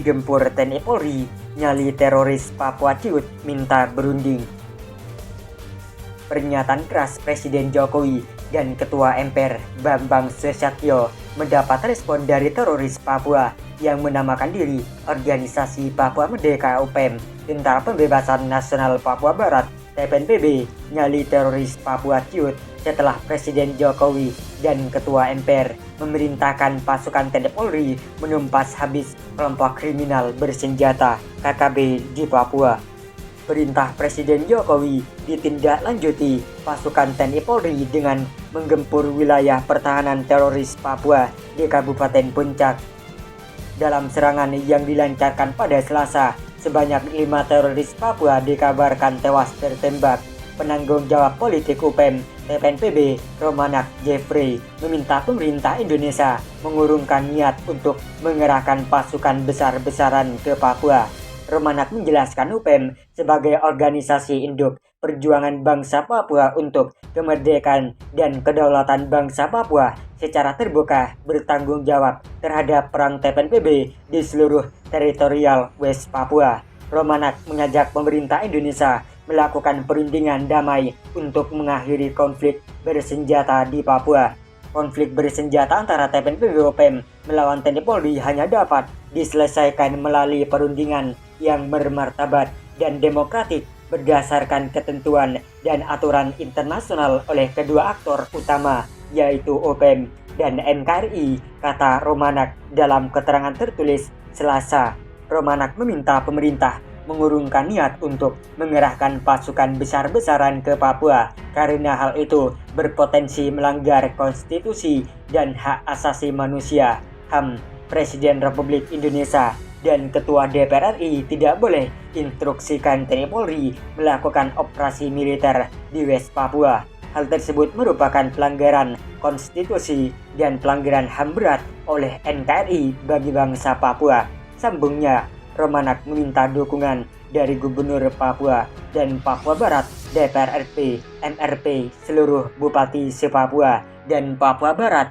digempur TNI Polri, nyali teroris Papua Ciut minta berunding. Pernyataan keras Presiden Jokowi dan Ketua MPR Bambang Susatyo mendapat respon dari teroris Papua yang menamakan diri Organisasi Papua Merdeka UPM, Tentara Pembebasan Nasional Papua Barat TPNPB, nyali teroris Papua Ciut setelah Presiden Jokowi dan Ketua MPR memerintahkan pasukan TNI Polri menumpas habis kelompok kriminal bersenjata KKB di Papua. Perintah Presiden Jokowi ditindaklanjuti pasukan TNI Polri dengan menggempur wilayah pertahanan teroris Papua di Kabupaten Puncak. Dalam serangan yang dilancarkan pada Selasa, sebanyak 5 teroris Papua dikabarkan tewas tertembak. Penanggung jawab politik UPM TPNPB Romanak Jeffrey meminta pemerintah Indonesia mengurungkan niat untuk mengerahkan pasukan besar-besaran ke Papua. Romanak menjelaskan UPM sebagai organisasi induk perjuangan bangsa Papua untuk kemerdekaan dan kedaulatan bangsa Papua secara terbuka bertanggung jawab terhadap perang TPNPB di seluruh teritorial West Papua. Romanak mengajak pemerintah Indonesia melakukan perundingan damai untuk mengakhiri konflik bersenjata di Papua. Konflik bersenjata antara TPNPB UPM melawan TNI Polri hanya dapat diselesaikan melalui perundingan yang bermartabat dan demokratik berdasarkan ketentuan dan aturan internasional oleh kedua aktor utama, yaitu UPM dan NKRI, kata Romanak dalam keterangan tertulis Selasa. Romanak meminta pemerintah mengurungkan niat untuk mengerahkan pasukan besar-besaran ke Papua karena hal itu berpotensi melanggar konstitusi dan hak asasi manusia (HAM). Presiden Republik Indonesia dan Ketua DPR RI tidak boleh instruksikan TNI Polri melakukan operasi militer di West Papua. Hal tersebut merupakan pelanggaran konstitusi dan pelanggaran HAM berat oleh NKRI bagi bangsa Papua. Sambungnya, Romanak meminta dukungan dari Gubernur Papua dan Papua Barat, DPR RI, MRP, seluruh Bupati se-Papua dan Papua Barat,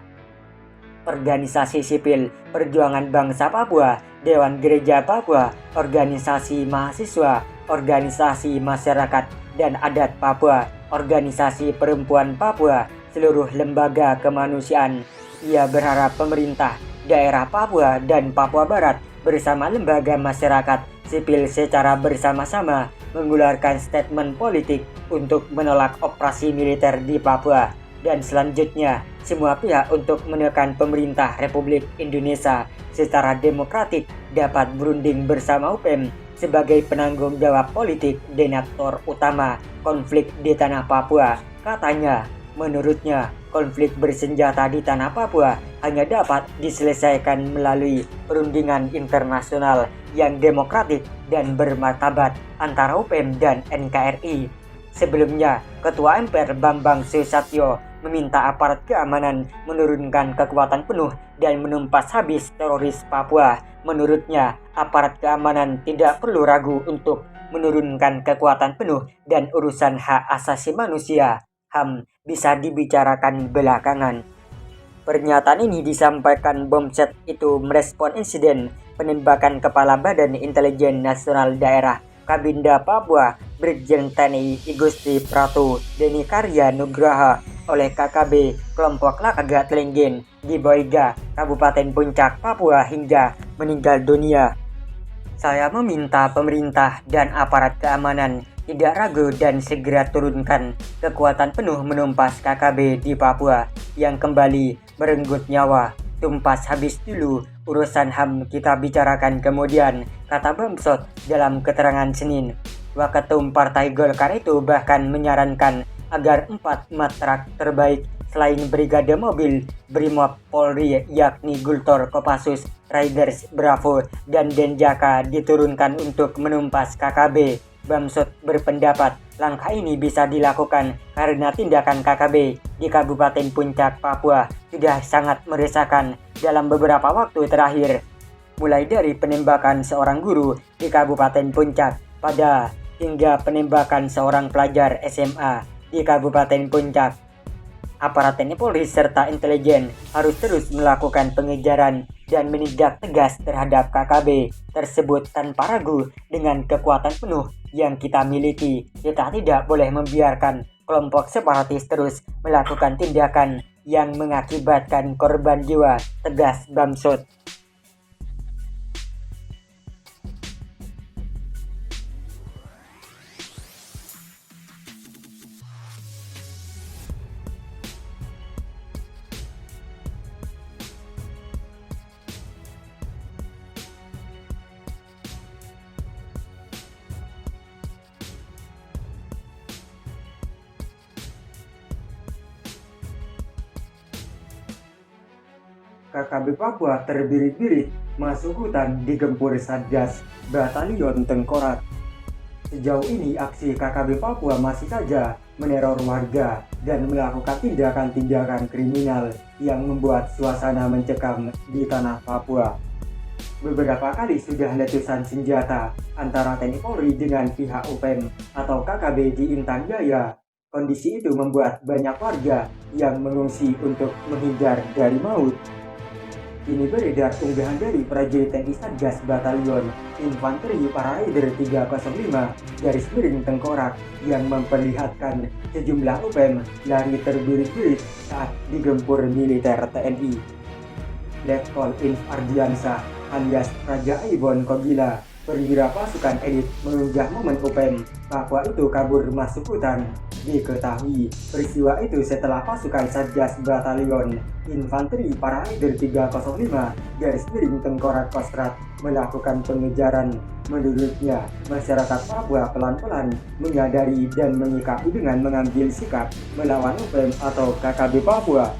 organisasi sipil perjuangan bangsa Papua, Dewan Gereja Papua, organisasi mahasiswa, organisasi masyarakat dan adat Papua, organisasi perempuan Papua, seluruh lembaga kemanusiaan. Ia berharap pemerintah daerah Papua dan Papua Barat bersama lembaga masyarakat sipil secara bersama-sama mengeluarkan statement politik untuk menolak operasi militer di Papua, dan selanjutnya semua pihak untuk menekan pemerintah Republik Indonesia secara demokratik dapat berunding bersama UPM sebagai penanggung jawab politik dan aktor utama konflik di tanah Papua. Katanya, menurutnya konflik bersenjata di tanah Papua hanya dapat diselesaikan melalui perundingan internasional yang demokratik dan bermartabat antara UPM dan NKRI. Sebelumnya, Ketua MPR Bambang Susatyo meminta aparat keamanan menurunkan kekuatan penuh dan menumpas habis teroris Papua. Menurutnya, aparat keamanan tidak perlu ragu untuk menurunkan kekuatan penuh dan urusan hak asasi manusia (HAM) bisa dibicarakan belakangan. Pernyataan ini disampaikan Bomset itu merespon insiden penembakan Kepala Badan Intelijen Nasional Daerah Kabinda Papua Brigjen TNI Igusti Pratu Deni Karya Nugraha oleh KKB kelompok Lakaga Tlenggen di Boiga, Kabupaten Puncak, Papua hingga meninggal dunia. Saya meminta pemerintah dan aparat keamanan tidak ragu dan segera turunkan kekuatan penuh menumpas KKB di Papua yang kembali merenggut nyawa. Tumpas habis dulu, urusan HAM kita bicarakan kemudian, kata Bamsot dalam keterangan Senin. Waketum Partai Golkar itu bahkan menyarankan agar 4 matrak terbaik selain Brigade Mobil Brimob Polri yakni Gultor Kopassus, Riders Bravo, dan Denjaka diturunkan untuk menumpas KKB. Bamsot berpendapat langkah ini bisa dilakukan karena tindakan KKB di Kabupaten Puncak, Papua sudah sangat meresahkan dalam beberapa waktu terakhir, mulai dari penembakan seorang guru di Kabupaten Puncak hingga penembakan seorang pelajar SMA di Kabupaten Puncak. Aparat TNI Polri serta intelijen harus terus melakukan pengejaran dan menindak tegas terhadap KKB tersebut tanpa ragu. Dengan kekuatan penuh yang kita miliki, kita tidak boleh membiarkan kelompok separatis terus melakukan tindakan yang mengakibatkan korban jiwa, tegas Bamsud. KKB Papua terbirit-birit masuk hutan digempur Satgas Batalion Tengkorak. Sejauh ini aksi KKB Papua masih saja meneror warga dan melakukan tindakan-tindakan kriminal yang membuat suasana mencekam di tanah Papua. Beberapa kali sudah letusan senjata antara TNI Polri dengan pihak UPM atau KKB di Intan Jaya. Kondisi itu membuat banyak warga yang mengungsi untuk menghindar dari maut. Ini beredar unggahan dari prajurit TNI Satgas Batalion Infanteri Paraider 305 Tengkorak yang memperlihatkan sejumlah UPM lari terbirit-birit saat digempur militer TNI. Letkol Inf Ardiansah alias Raja Ibon Kogila, perwira pasukan elit, mengunggah momen UPM Papua itu kabur masuk hutan. Diketahui peristiwa itu setelah pasukan Satgas Batalion Infanteri Paraider 305 Tengkorak Kostrat melakukan pengejaran. Menurutnya, masyarakat Papua pelan-pelan menyadari dan menyikapi dengan mengambil sikap melawan UPM atau KKB Papua.